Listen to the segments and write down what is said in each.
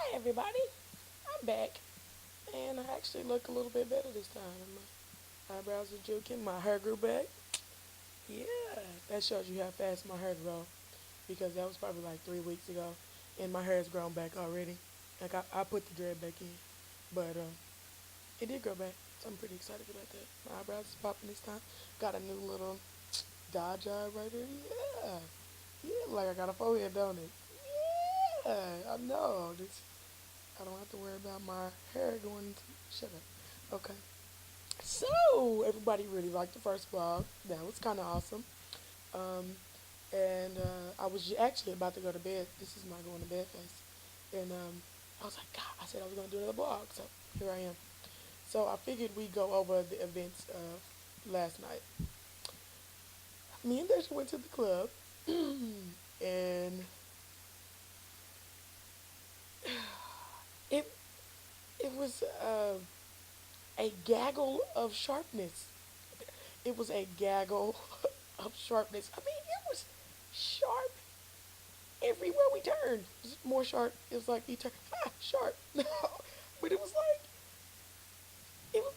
Hi everybody, I'm back, and I actually look a little bit better this time. My eyebrows are joking, my hair grew back. Yeah, that shows you how fast my hair grows because that was probably like 3 weeks ago, and my hair has grown back already. Like I put the dread back in, but it did grow back, so I'm pretty excited about that. My eyebrows is popping this time. Got a new little dye job right there. Yeah, yeah, like I got a forehead, don't it? Yeah, I know. I don't have to worry about my hair going to. Shut up. Okay. So, everybody really liked the first vlog. That was kind of awesome. Um, and I was actually about to go to bed. This is my going to bed face. And I was like, God, I said I was going to do another vlog. So, here I am. So, I figured we'd go over the events of last night. Me and Deja went to the club. And it, it was a gaggle of sharpness. It was a gaggle of sharpness. I mean, it was sharp everywhere we turned. It was more sharp. It was like you turn, sharp. No, but it was like it was.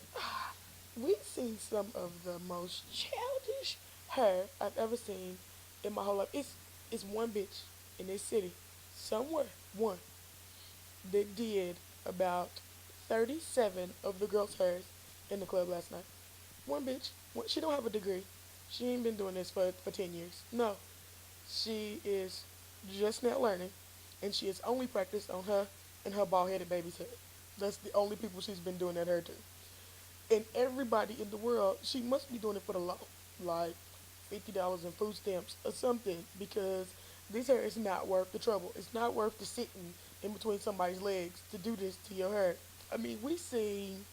We've seen some of the most childish hair I've ever seen in my whole life. It's one bitch in this city, somewhere, one that did about 37 of the girls' hairs in the club last night. One bitch. She don't have a degree. She ain't been doing this for 10 years. No. She is just now learning, and she has only practiced on her and her bald-headed baby's head. That's the only people she's been doing that hair to. And everybody in the world, she must be doing it for the low. Like $50 in food stamps or something, because this hair is not worth the trouble. It's not worth the sitting in between somebody's legs to do this to your hair. I mean, we seen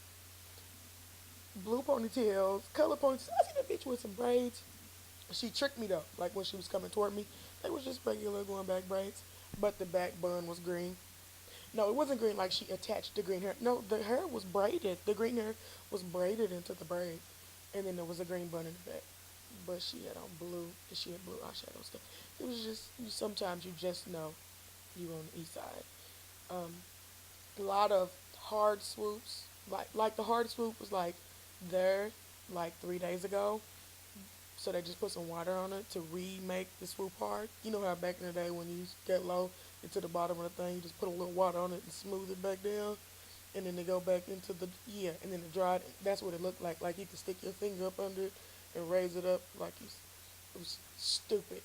blue ponytails, color ponytails. I seen a bitch with some braids. She tricked me though, like when she was coming toward me. They was just regular going back braids, but the back bun was green. No, it wasn't green like she attached the green hair. No, the hair was braided. The green hair was braided into the braid, and then there was a green bun in the back. But she had on blue, and she had blue eyeshadow stuff. It was just sometimes you just know you on the east side. Um, a lot of hard swoops. Like the hard swoop was like there like 3 days ago. So they just put some water on it to remake the swoop hard. You know how back in the day when you get low into the bottom of the thing, you just put a little water on it and smooth it back down, and then they go back into the and then it dried. That's what it looked like. Like you could stick your finger up under it and raise it up like you. It was stupid.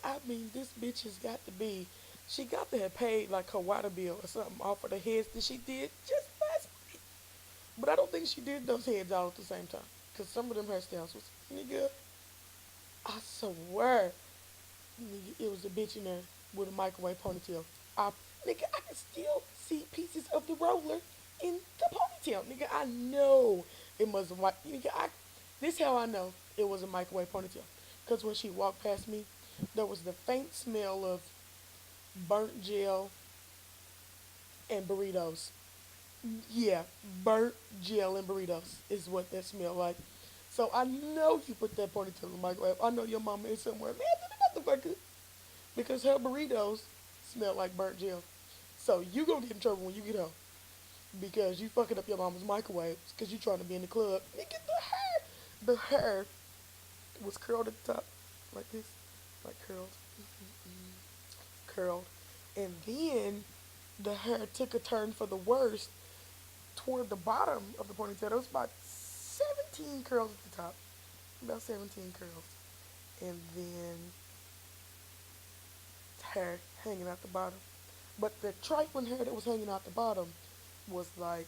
I mean, this bitch has got to be. She got to have paid like her water bill or something off of the heads that she did just last week. But I don't think she did those heads all at the same time. Because some of them hairstyles was, nigga, I swear, nigga, it was a bitch in there with a microwave ponytail. I, nigga, I can still see pieces of the roller in the ponytail. Nigga, I know it must have, nigga, this how I know it was a microwave ponytail. Because when she walked past me, there was the faint smell of burnt gel and burritos. Yeah, burnt gel and burritos is what that smelled like. So I know you put that ponytail in the microwave. I know your mama is somewhere. Man, the motherfucker. Because her burritos smell like burnt gel. So you gonna get in trouble when you get home. Because you fucking up your mama's microwave. Because you trying to be in the club. Nigga, the hair was curled at the top. Like this. Like curled. Curled. And then the hair took a turn for the worst toward the bottom of the ponytail. There was about 17 curls at the top. About 17 curls. And then hair hanging out the bottom. But the trifling hair that was hanging out the bottom was like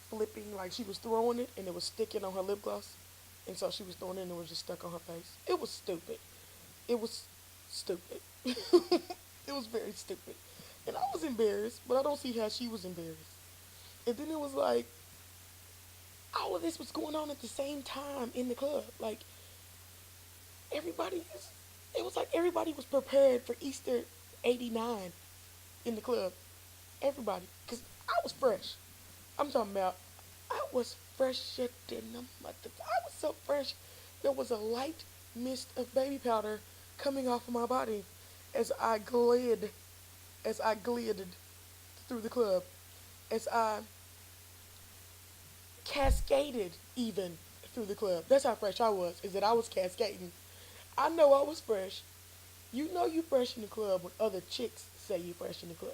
flipping, like she was throwing it and it was sticking on her lip gloss. And so she was throwing it and it was just stuck on her face. It was stupid. It was stupid. It was very stupid. And I was embarrassed, but I don't see how she was embarrassed. And then it was like, all of this was going on at the same time in the club. Like, everybody is, it was like everybody was prepared for Easter 89 in the club. Everybody. Because I was fresh. I'm talking about, I was fresher than a mother. I was so fresh. There was a light mist of baby powder coming off of my body as I glid as I glided through the club, as I cascaded even through the club. That's how fresh I was, is that I was cascading. I know I was fresh. You know you fresh in the club when other chicks say you fresh in the club.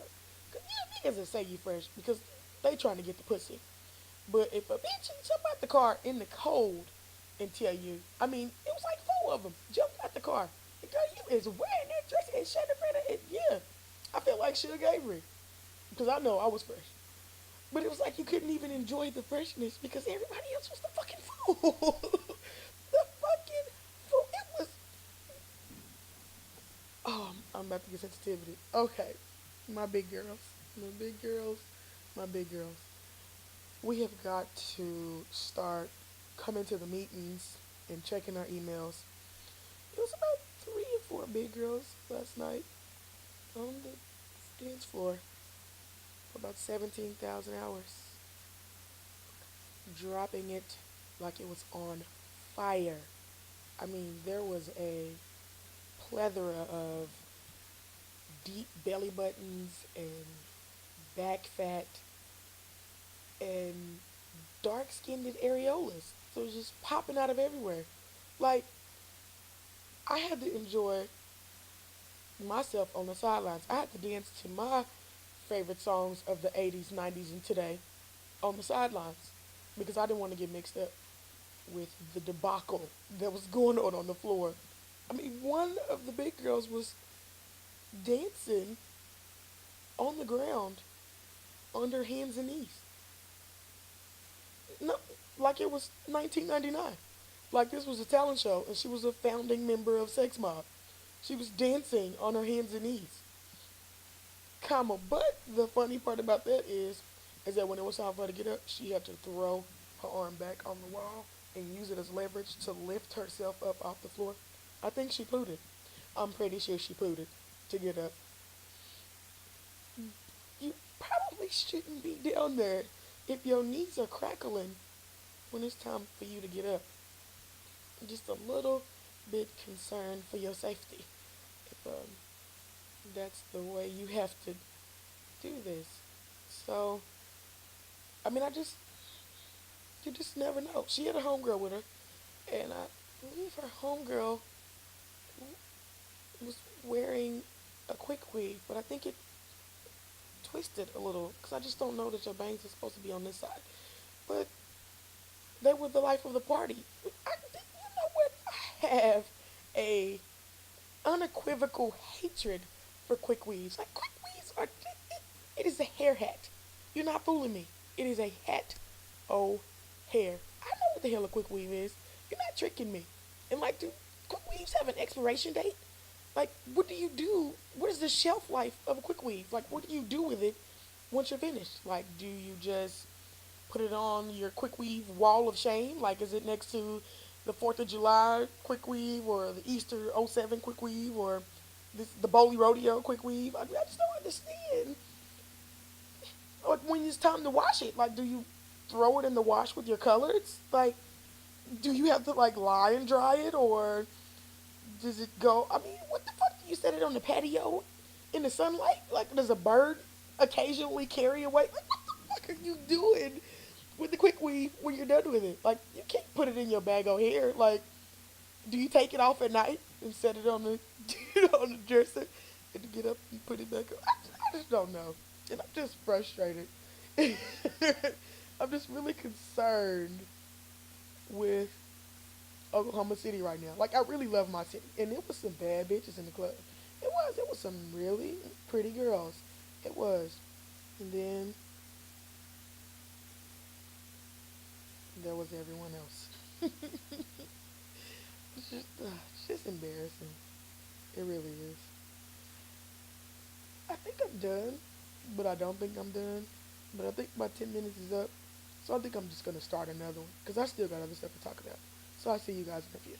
Cause you niggas that say you fresh because they trying to get the pussy. But if a bitch jump out the car in the cold and tell you, I mean, it was like four of them jumped out the car. And girl, you is wearing that dress and shut up and yeah. I felt like Sugar Avery because I know I was fresh. But it was like you couldn't even enjoy the freshness because everybody else was the fucking fool. The fucking fool. It was. Oh, I'm about to get sensitivity. Okay, my big girls, my big girls, my big girls. We have got to start coming to the meetings and checking our emails. It was about 3 or 4 big girls last night on the dance floor for about 17,000 hours, dropping it like it was on fire. I mean, there was a plethora of deep belly buttons and back fat and dark skinned areolas. So it was just popping out of everywhere. Like, I had to enjoy myself on the sidelines. I had to dance to my favorite songs of the 80s, 90s, and today on the sidelines because I didn't want to get mixed up with the debacle that was going on the floor. I mean, one of the big girls was dancing on the ground on her hands and knees. No, like it was 1999. Like this was a talent show, and she was a founding member of Sex Mob. She was dancing on her hands and knees, comma. But the funny part about that is that when it was time for her to get up, she had to throw her arm back on the wall and use it as leverage to lift herself up off the floor. I think she pooted. I'm pretty sure she pooted to get up. You probably shouldn't be down there if your knees are crackling when it's time for you to get up. I'm just a little bit concerned for your safety if that's the way you have to do this. So, I mean, you just never know. She had a homegirl with her, and I believe her homegirl was wearing a quick weave, but I think it twisted a little because I just don't know that your bangs are supposed to be on this side. But they were the life of the party. You know what? I have a unequivocal hatred for quick weaves. Like quick weaves are, it is a hair hat. You're not fooling me. It is a hat. Oh, hair. I know what the hell a quick weave is. You're not tricking me. And like, do quick weaves have an expiration date? Like, what do you do? What is the shelf life of a quick weave? Like, what do you do with it once you're finished? Like, do you just put it on your quick weave wall of shame? Like, is it next to the 4th of July quick weave or the Easter '07 quick weave or the Bowley Rodeo quick weave? I just don't understand. Like, when it's time to wash it, like, do you throw it in the wash with your colors? Like, do you have to, like, lie and dry it or does it go? I mean, what the fuck? Do you set it on the patio in the sunlight? Like, does a bird occasionally carry away? Like, what the fuck are you doing with the quick weave when you're done with it? Like, you can't put it in your bag of hair. Like, do you take it off at night and set it on the on the dresser and get up and put it back on? I just don't know, and I'm just frustrated. I'm just really concerned with Oklahoma City right now. Like I really love my city, and it was some bad bitches in the club. It was some really pretty girls. It was, and then there was everyone else. It's just embarrassing. It really is. I think I'm done, but I don't think I'm done. But I think my 10 minutes is up, so I think I'm just gonna start another one because I still got other stuff to talk about. So I'll see you guys in a few.